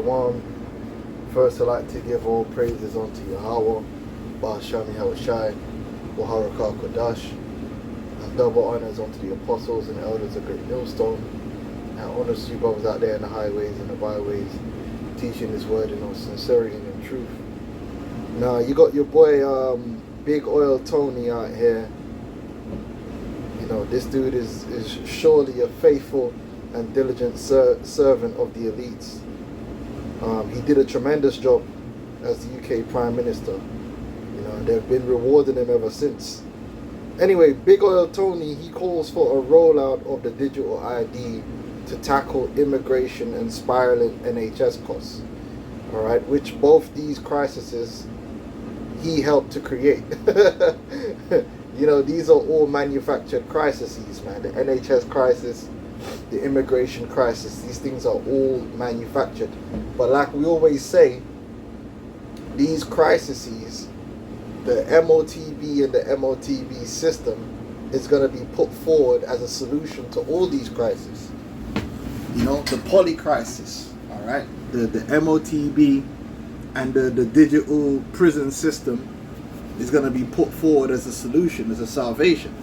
One. First, I'd like to give all praises unto Yahweh, Ba'asham Yahushai, Waharaka Kodash, and double honors unto the apostles and elders of Great Millstone, and honors to you brothers out there in the highways and the byways, teaching this word in all sincerity and in truth. Now, you got your boy Big Oil Tony out here. You know, this dude is surely a faithful and diligent servant of the elites. He did a tremendous job as the UK Prime Minister. You know, they've been rewarding him ever since. Anyway, Big Oil Tony, he calls for a rollout of the digital ID to tackle immigration and spiraling NHS costs. Alright, which both these crises he helped to create. You know, these are all manufactured crises, man. The NHS crisis, the immigration crisis, these things are all manufactured. But like we always say, these crises, the MOTB and the MOTB system is going to be put forward as a solution to all these crises. You know, the poly crisis, all right? The MOTB and the digital prison system is going to be put forward as a solution, as a salvation.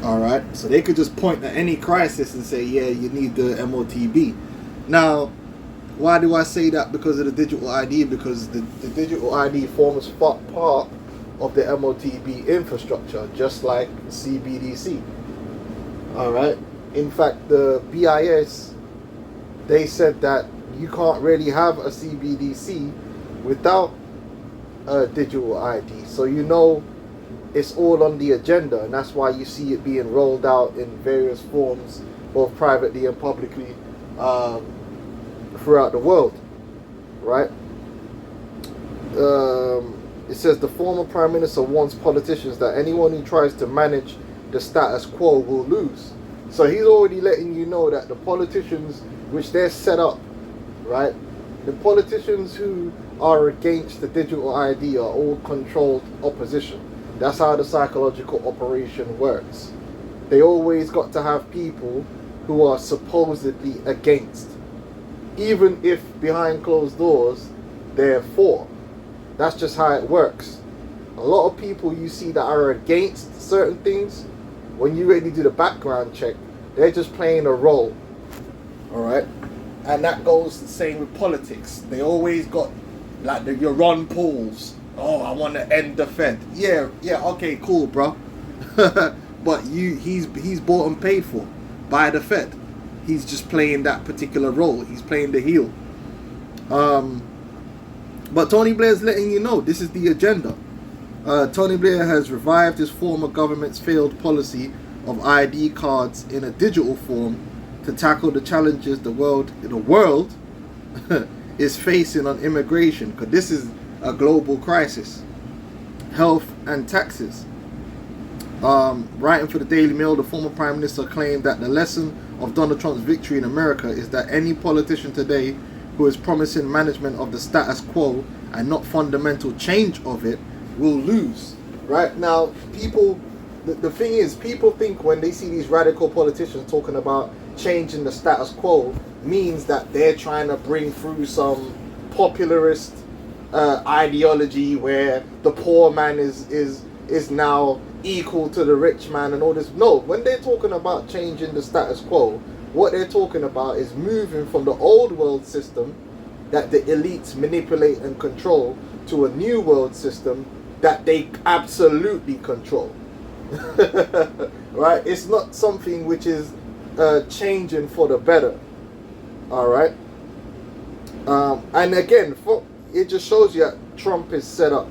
All right, so they could just point at any crisis and say, yeah, you need the MOTB. Now, why do I say that? Because of the digital ID, because the digital ID forms part of the MOTB infrastructure, just like CBDC. All right, in fact, the BIS, they said that you can't really have a CBDC without a digital ID. So you know it's all on the agenda, and that's why you see it being rolled out in various forms, both privately and publicly, throughout the world, right? It says the former Prime Minister warns politicians that anyone who tries to manage the status quo will lose. So he's already letting you know that the politicians, which they're set up, right? The politicians who are against the digital ID are all controlled opposition. That's how the psychological operation works. They always got to have people who are supposedly against, even if behind closed doors they're for. That's just how it works. A lot of people you see that are against certain things, when you really do the background check, they're just playing a role. Alright? And that goes the same with politics. They always got like your Ron Pauls. Oh, I want to end the Fed. Yeah, okay, cool, bro. But he's bought and paid for by the Fed. He's just playing that particular role. He's playing the heel. But Tony Blair's letting you know this is the agenda. Tony Blair has revived his former government's failed policy of ID cards in a digital form to tackle the challenges the world is facing on immigration, because this is a global crisis. Health and taxes. Writing for the Daily Mail, the former Prime Minister claimed that the lesson of Donald Trump's victory in America is that any politician today who is promising management of the status quo and not fundamental change of it will lose. Right now, people, the thing is, people think when they see these radical politicians talking about changing the status quo means that they're trying to bring through some popularist ideology where the poor man is now equal to the rich man and all this. No, when they're talking about changing the status quo, what they're talking about is moving from the old world system that the elites manipulate and control to a new world system that they absolutely control. Right? It's not something which is changing for the better. All right. And again, it just shows you that Trump is set up.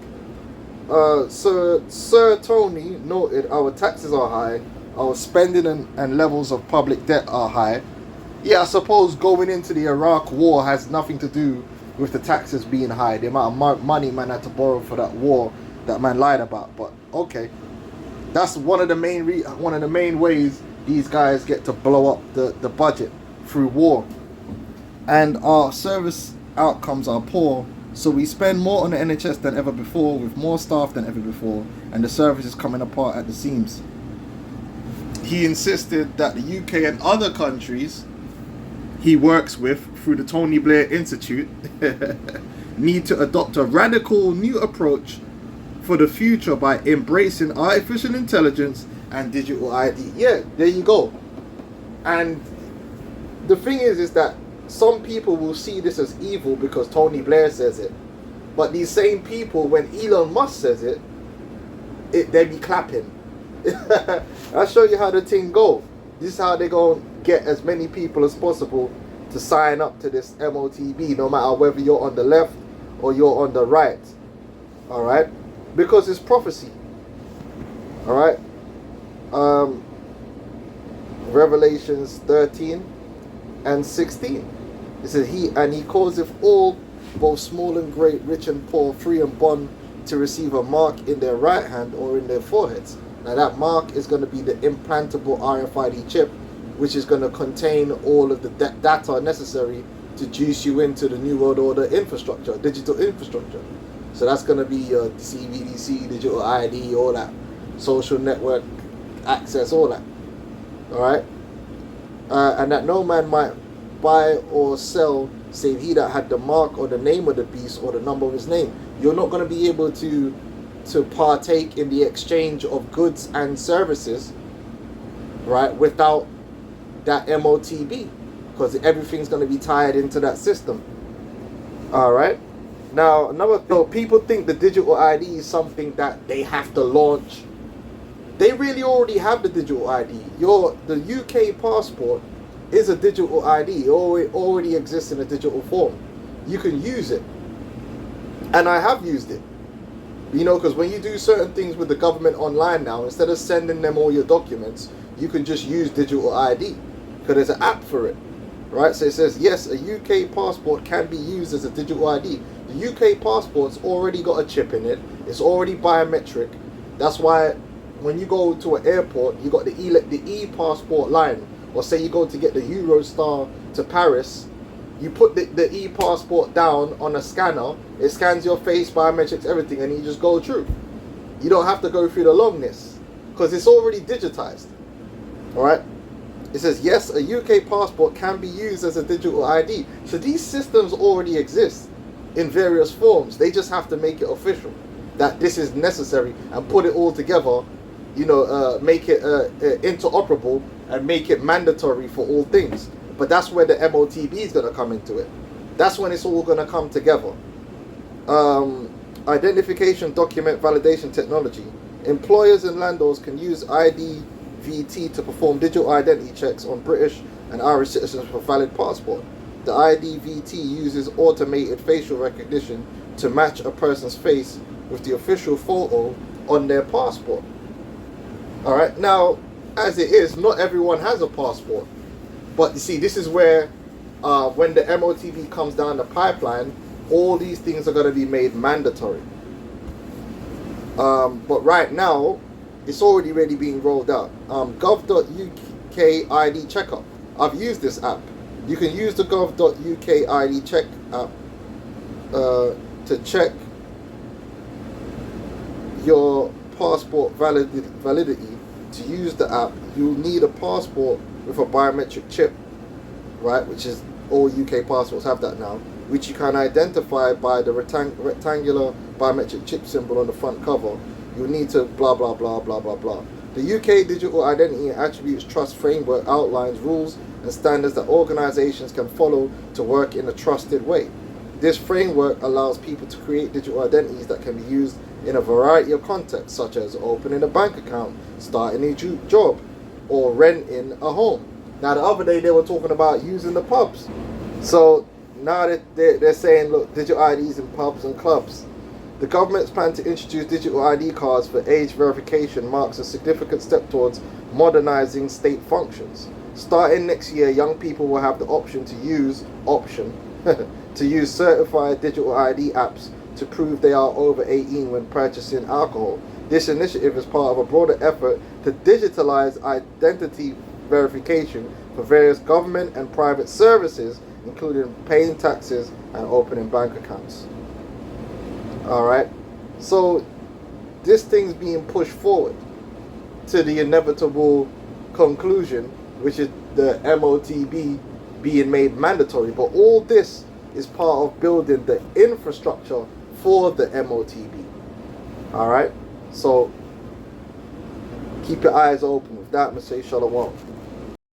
Sir Tony noted our taxes are high, our spending and levels of public debt are high. Yeah, I suppose going into the Iraq war has nothing to do with the taxes being high. The amount of money man had to borrow for that war that man lied about. But okay, that's one of the main ways these guys get to blow up the budget, through war. And our service outcomes are poor, so we spend more on the NHS than ever before, with more staff than ever before, and the service is coming apart at the seams. He insisted that the UK and other countries he works with through the Tony Blair Institute need to adopt a radical new approach for the future by embracing artificial intelligence and digital ID. Yeah, there you go. And the thing is that some people will see this as evil because Tony Blair says it. But these same people, when Elon Musk says it, they be clapping. I'll show you how the thing go. This is how they gonna get as many people as possible to sign up to this MOTB, no matter whether you're on the left or you're on the right. Alright? Because it's prophecy. Alright? Revelations 13 and 16. It says, he causeth all, both small and great, rich and poor, free and bond, to receive a mark in their right hand or in their foreheads. Now that mark is going to be the implantable RFID chip, which is going to contain all of the data necessary to juice you into the New World Order infrastructure, digital infrastructure. So that's going to be your CBDC, digital ID, all that, social network access, all that. Alright? And that no man might buy or sell save he that had the mark or the name of the beast or the number of his name. You're not going to be able to partake in the exchange of goods and services, right, without that MOTB, because everything's going to be tied into that system. All right. Now, another thing, people think the digital ID is something that they have to launch. They really already have the digital ID. The UK passport is a digital ID. It already exists in a digital form. You can use it. And I have used it. You know, because when you do certain things with the government online now, instead of sending them all your documents, you can just use digital ID. Because there's an app for it. Right? So it says, yes, a UK passport can be used as a digital ID. The UK passport's already got a chip in it. It's already biometric. That's why when you go to an airport, you got the e-passport line. Or say you go to get the Eurostar to Paris, you put the e-passport down on a scanner, it scans your face, biometrics, everything, and you just go through. You don't have to go through the longness, because it's already digitized. Alright? It says, yes, a UK passport can be used as a digital ID. So these systems already exist in various forms. They just have to make it official, that this is necessary, and put it all together, you know, make it interoperable, and make it mandatory for all things. But that's where the MOTB is going to come into it. That's when it's all going to come together. Identification document validation technology. Employers and landlords can use IDVT to perform digital identity checks on British and Irish citizens for valid passport. The IDVT uses automated facial recognition to match a person's face with the official photo on their passport. Alright, now, as it is, not everyone has a passport. But you see, this is where, when the MOTB comes down the pipeline, all these things are going to be made mandatory. But right now, it's already really being rolled out. Gov.uk ID Checkup. I've used this app. You can use the Gov.uk ID Check app to check your passport validity. To use the app, you'll need a passport with a biometric chip, right? Which is all UK passports have that now, which you can identify by the rectangular biometric chip symbol on the front cover. You'll need to blah blah blah blah blah blah. The UK Digital Identity and Attributes Trust Framework outlines rules and standards that organisations can follow to work in a trusted way. This framework allows people to create digital identities that can be used in a variety of contexts, such as opening a bank account, starting a job, or renting a home. Now, the other day they were talking about using the pubs. So now that they're saying, look, digital IDs in pubs and clubs. The government's plan to introduce digital ID cards for age verification marks a significant step towards modernizing state functions. Starting next year, young people will have the option to use to use certified digital ID apps to prove they are over 18 when purchasing alcohol. This initiative is part of a broader effort to digitalize identity verification for various government and private services, including paying taxes and opening bank accounts. Alright, so this thing's being pushed forward to the inevitable conclusion, which is the MOTB being made mandatory. But all this is part of building the infrastructure for the MOTB. Alright? So keep your eyes open with that. Messiah Shalom.